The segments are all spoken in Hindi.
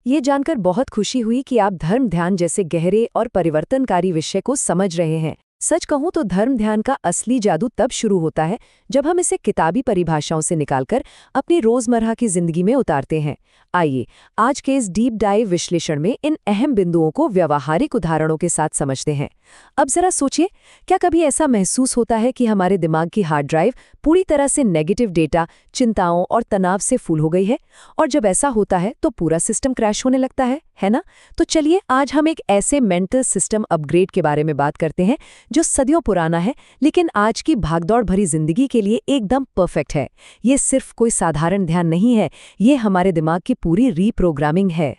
ये जानकर बहुत खुशी हुई कि आप धर्म ध्यान जैसे गहरे और परिवर्तनकारी विषय को समझ रहे हैं। सच कहूं तो धर्म ध्यान का असली जादू तब शुरू होता है जब हम इसे किताबी परिभाषाओं से निकालकर अपनी रोजमर्रा की जिंदगी में उतारते हैं। आइए आज के इस डीप डाइव विश्लेषण में इन अहम बिंदुओं को व्यावहारिक उदाहरणों के साथ समझते हैं। अब जरा सोचिए, क्या कभी ऐसा महसूस होता है कि हमारे दिमाग की हार्ड ड्राइव पूरी तरह से नेगेटिव डेटा, चिंताओं और तनाव से फुल हो गई है? और जब ऐसा होता है तो पूरा सिस्टम क्रैश होने लगता है ना? तो चलिए आज हम एक ऐसे मेंटल सिस्टम अपग्रेड के बारे में बात करते हैं जो सदियों पुराना है लेकिन आज की भागदौड़ भरी जिंदगी के लिए एकदम परफेक्ट है। ये सिर्फ कोई साधारण ध्यान नहीं है, ये हमारे दिमाग की पूरी रीप्रोग्रामिंग है।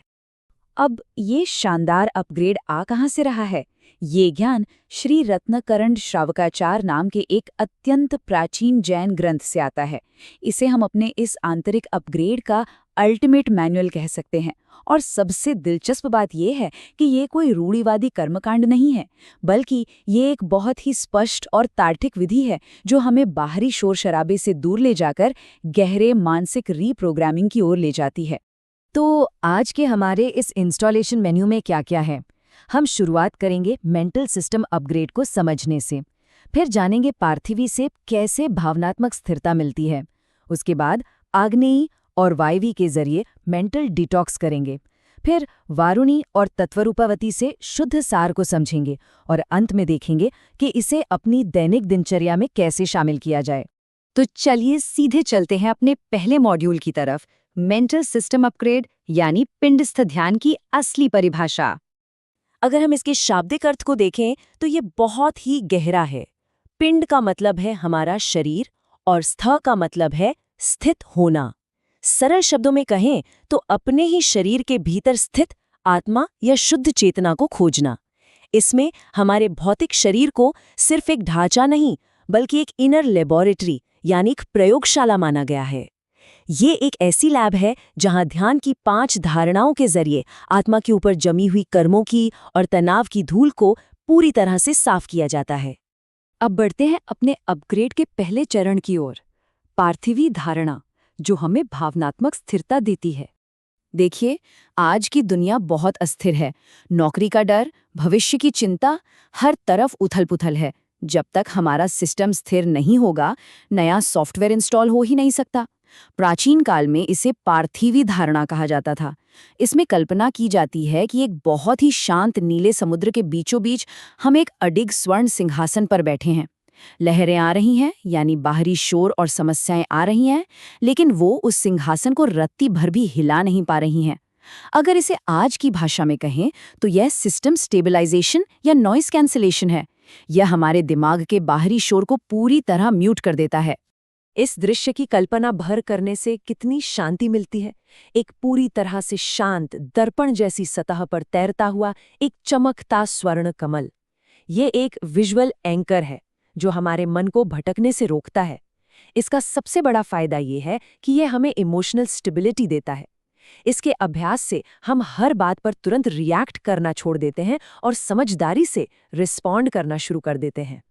अब ये शानदार अपग्रेड आ कहाँ से रहा है? ये ज्ञान श्री रत्नकरण श्रावकाचार नाम के एक अत्यंत प्राचीन जैन ग्रंथ से आता है। इसे हम अपने इस आंतरिक अपग्रेड का अल्टीमेट मैनुअल कह सकते हैं। और सबसे दिलचस्प बात यह है कि ये कोई रूढ़िवादी कर्मकांड नहीं है, बल्कि ये एक बहुत ही स्पष्ट और तार्किक विधि है जो हमें बाहरी शोर शराबे से दूर ले जाकर गहरे मानसिक रीप्रोग्रामिंग की ओर ले जाती है। तो आज के हमारे इस इंस्टॉलेशन मेन्यू में क्या-क्या है? हम शुरुआत करेंगे मेंटल सिस्टम अपग्रेड को समझने से। फिर जानेंगे पार्थिवी से कैसे भावनात्मक स्थिरता मिलती है। उसके बाद आग्नेयी और वायवी के जरिए मेंटल डिटॉक्स करेंगे। फिर वारुणी और तत्वरूपावती से शुद्ध सार को समझेंगे और अंत में देखेंगे कि इसे अपनी दैनिक दिनचर्या में कैसे शामिल किया जाए। तो चलिए सीधे चलते हैं अपने पहले मॉड्यूल की तरफ, मेंटल सिस्टम अपग्रेड यानी पिंडस्थ ध्यान की असली परिभाषा। अगर हम इसके शाब्दिक अर्थ को देखें तो ये बहुत ही गहरा है। पिंड का मतलब है हमारा शरीर और स्थ का मतलब है स्थित होना। सरल शब्दों में कहें तो अपने ही शरीर के भीतर स्थित आत्मा या शुद्ध चेतना को खोजना। इसमें हमारे भौतिक शरीर को सिर्फ एक ढांचा नहीं बल्कि एक इनर लेबोरेटरी यानी एक प्रयोगशाला माना गया है। ये एक ऐसी लैब है जहां ध्यान की 5 धारणाओं के जरिए आत्मा के ऊपर जमी हुई कर्मों की और तनाव की धूल को पूरी तरह से साफ किया जाता है। अब बढ़ते हैं अपने अपग्रेड के पहले चरण की ओर, पार्थिवी धारणा, जो हमें भावनात्मक स्थिरता देती है। देखिए, आज की दुनिया बहुत अस्थिर है। नौकरी का डर, भविष्य की चिंता, हर तरफ उथल-पुथल है। जब तक हमारा सिस्टम स्थिर नहीं होगा, नया सॉफ्टवेयर इंस्टॉल हो ही नहीं सकता। प्राचीन काल में इसे पार्थिवी धारणा कहा जाता था। इसमें कल्पना की जाती है कि एक बहुत ही शांत नीले समुद्र के बीचों बीच हम एक अडिग स्वर्ण सिंहासन पर बैठे हैं। लहरें आ रही हैं, यानी बाहरी शोर और समस्याएं आ रही हैं, लेकिन वो उस सिंहासन को रत्ती भर भी हिला नहीं पा रही हैं। अगर इसे आज की भाषा में कहें तो यह सिस्टम स्टेबलाइजेशन या नॉइस कैंसलेशन है। यह हमारे दिमाग के बाहरी शोर को पूरी तरह म्यूट कर देता है। इस दृश्य की कल्पना भर करने से कितनी शांति मिलती है। एक पूरी तरह से शांत दर्पण जैसी सतह पर तैरता हुआ एक चमकता स्वर्ण कमल। ये एक विजुअल एंकर है जो हमारे मन को भटकने से रोकता है। इसका सबसे बड़ा फायदा ये है कि यह हमें इमोशनल स्टेबिलिटी देता है। इसके अभ्यास से हम हर बात पर तुरंत रिएक्ट करना छोड़ देते हैं और समझदारी से रिस्पॉन्ड करना शुरू कर देते हैं।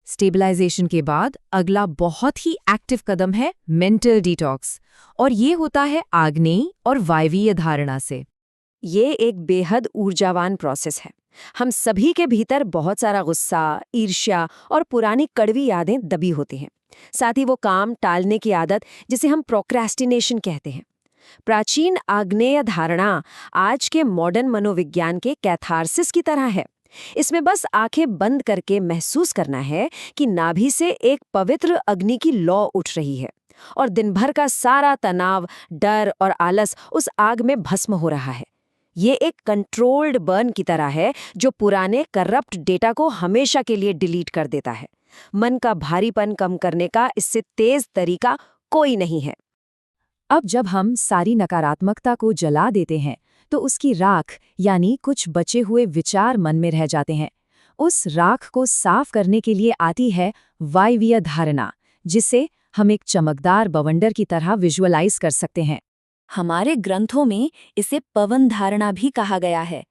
स्टेबलाइजेशन के बाद अगला बहुत ही एक्टिव कदम है मेंटल डिटॉक्स, और ये होता है आग्नेयी और वायवीय धारणा से। ये एक बेहद ऊर्जावान प्रोसेस है। हम सभी के भीतर बहुत सारा गुस्सा, ईर्ष्या और पुरानी कड़वी यादें दबी होती हैं। साथ ही वो काम टालने की आदत जिसे हम प्रोक्रेस्टिनेशन कहते हैं। प्राचीन आग्नेय धारणा आज के मॉडर्न मनोविज्ञान के कैथार्सिस की तरह है। इसमें बस आंखें बंद करके महसूस करना है कि नाभि से एक पवित्र अग्नि की लौ उठ रही है और दिन भर का सारा तनाव, डर और आलस उस आग में भस्म हो रहा है। ये एक कंट्रोल्ड बर्न की तरह है जो पुराने करप्ट डेटा को हमेशा के लिए डिलीट कर देता है। मन का भारीपन कम करने का इससे तेज तरीका कोई नहीं है। अब जब हम सारी नकारात्मकता को जला देते हैं तो उसकी राख यानी कुछ बचे हुए विचार मन में रह जाते हैं। उस राख को साफ करने के लिए आती है वायवीय धारणा, जिसे हम एक चमकदार बवंडर की तरह विजुअलाइज कर सकते हैं। हमारे ग्रंथों में इसे पवन धारणा भी कहा गया है।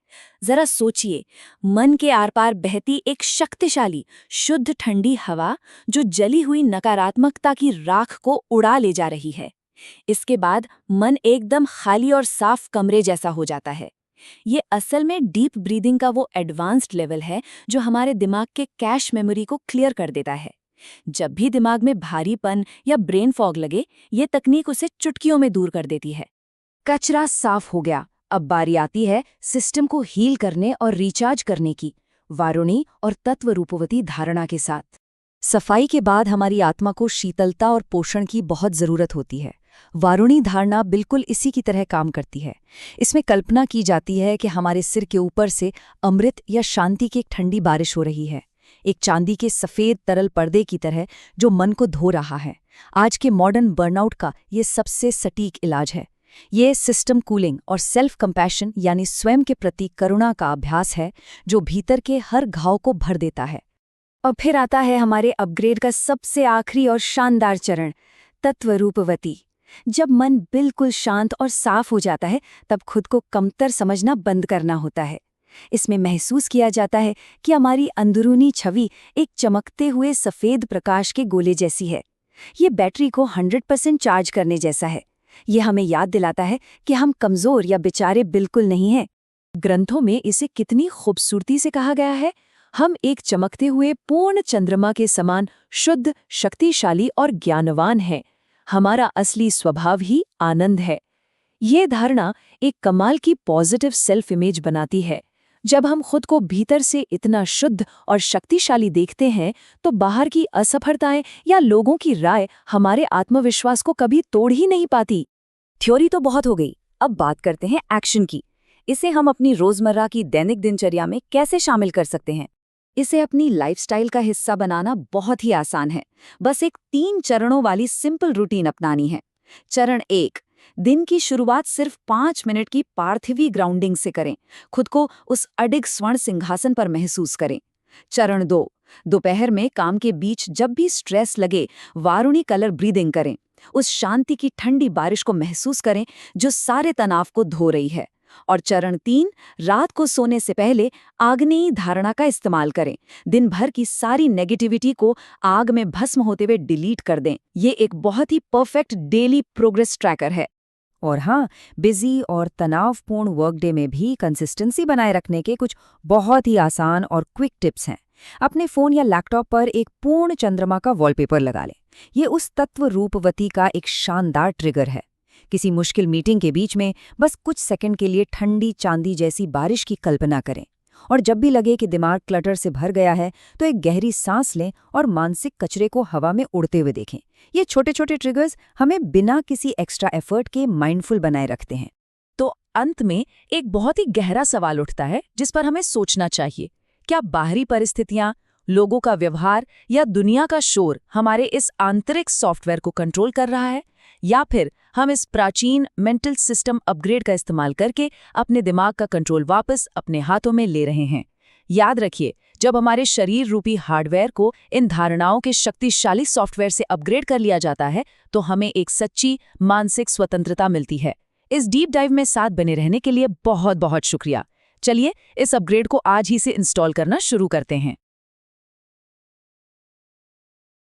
जरा सोचिए, मन के आर पार बहती एक शक्तिशाली शुद्ध ठंडी हवा जो जली हुई नकारात्मकता की राख को उड़ा ले जा रही है। इसके बाद मन एकदम खाली और साफ कमरे जैसा हो जाता है। ये असल में डीप ब्रीदिंग का वो एडवांस्ड लेवल है जो हमारे दिमाग के कैश मेमोरी को क्लियर कर देता है। जब भी दिमाग में भारीपन या ब्रेन फॉग लगे, ये तकनीक उसे चुटकियों में दूर कर देती है। कचरा साफ हो गया, अब बारी आती है सिस्टम को हील करने और रिचार्ज करने की, वारुणी और तत्व रूपवती धारणा के साथ। सफाई के बाद हमारी आत्मा को शीतलता और पोषण की बहुत जरूरत होती है। वारुणी धारणा बिल्कुल इसी की तरह काम करती है। इसमें कल्पना की जाती है कि हमारे सिर के ऊपर से अमृत या शांति की एक ठंडी बारिश हो रही है, एक चांदी के सफेद तरल पर्दे की तरह जो मन को धो रहा है। आज के मॉडर्न बर्नआउट का ये सबसे सटीक इलाज है। ये सिस्टम कूलिंग और सेल्फ कंपैशन यानी स्वयं के प्रति करुणा का अभ्यास है जो भीतर के हर घाव को भर देता है। और फिर आता है हमारे अपग्रेड का सबसे आखिरी और शानदार चरण, तत्व रूपवती। जब मन बिल्कुल शांत और साफ हो जाता है, तब खुद को कमतर समझना बंद करना होता है। इसमें महसूस किया जाता है कि हमारी अंदरूनी छवि एक चमकते हुए सफेद प्रकाश के गोले जैसी है। ये बैटरी को 100% चार्ज करने जैसा है। ये हमें याद दिलाता है कि हम कमजोर या बेचारे बिल्कुल नहीं हैं। ग्रंथों में इसे कितनी खूबसूरती से कहा गया है, हम एक चमकते हुए पूर्ण चंद्रमा के समान शुद्ध, शक्तिशाली और ज्ञानवान हैं। हमारा असली स्वभाव ही आनंद है। ये धारणा एक कमाल की पॉजिटिव सेल्फ इमेज बनाती है। जब हम खुद को भीतर से इतना शुद्ध और शक्तिशाली देखते हैं, तो बाहर की असफलताएं या लोगों की राय हमारे आत्मविश्वास को कभी तोड़ ही नहीं पाती। थ्योरी तो बहुत हो गई, अब बात करते हैं एक्शन की। इसे हम अपनी रोजमर्रा की दैनिक दिनचर्या में कैसे शामिल कर सकते हैं? इसे अपनी लाइफस्टाइल का हिस्सा बनाना बहुत ही आसान है। बस एक 3 चरणों वाली सिंपल रूटीन अपनानी है। चरण 1, दिन की शुरुआत सिर्फ 5 मिनट की पार्थिवी ग्राउंडिंग से करें। खुद को उस अडिग स्वर्ण सिंहासन पर महसूस करें। चरण 2, दोपहर में काम के बीच जब भी स्ट्रेस लगे, वारुणी कलर ब्रीदिंग करें। उस शांति की ठंडी बारिश को महसूस करें जो सारे तनाव को धो रही है। और चरण 3, रात को सोने से पहले आग्नेयी धारणा का इस्तेमाल करें। दिन भर की सारी नेगेटिविटी को आग में भस्म होते हुए डिलीट कर दें। ये एक बहुत ही परफेक्ट डेली प्रोग्रेस ट्रैकर है। और हाँ, बिजी और तनावपूर्ण वर्कडे में भी कंसिस्टेंसी बनाए रखने के कुछ बहुत ही आसान और क्विक टिप्स हैं। अपने फ़ोन या लैपटॉप पर एक पूर्ण चंद्रमा का वॉलपेपर लगा लें। ये उस तत्व रूपवती का एक शानदार ट्रिगर है। किसी मुश्किल मीटिंग के बीच में बस कुछ सेकंड के लिए ठंडी चांदी जैसी बारिश की कल्पना करें। और जब भी लगे कि दिमाग क्लटर से भर गया है, तो एक गहरी सांस लें और मानसिक कचरे को हवा में उड़ते हुए देखें। ये छोटे छोटे ट्रिगर्स हमें बिना किसी एक्स्ट्रा एफर्ट के माइंडफुल बनाए रखते हैं। तो अंत में एक बहुत ही गहरा सवाल उठता है जिस पर हमें सोचना चाहिए। क्या बाहरी परिस्थितियां, लोगों का व्यवहार या दुनिया का शोर हमारे इस आंतरिक सॉफ्टवेयर को कंट्रोल कर रहा है, या फिर हम इस प्राचीन मेंटल सिस्टम अपग्रेड का इस्तेमाल करके अपने दिमाग का कंट्रोल वापस अपने हाथों में ले रहे हैं? याद रखिए, जब हमारे शरीर रूपी हार्डवेयर को इन धारणाओं के शक्तिशाली सॉफ्टवेयर से अपग्रेड कर लिया जाता है, तो हमें एक सच्ची मानसिक स्वतंत्रता मिलती है। इस डीप डाइव में साथ बने रहने के लिए बहुत बहुत शुक्रिया। चलिए इस अपग्रेड को आज ही से इंस्टॉल करना शुरू करते हैं।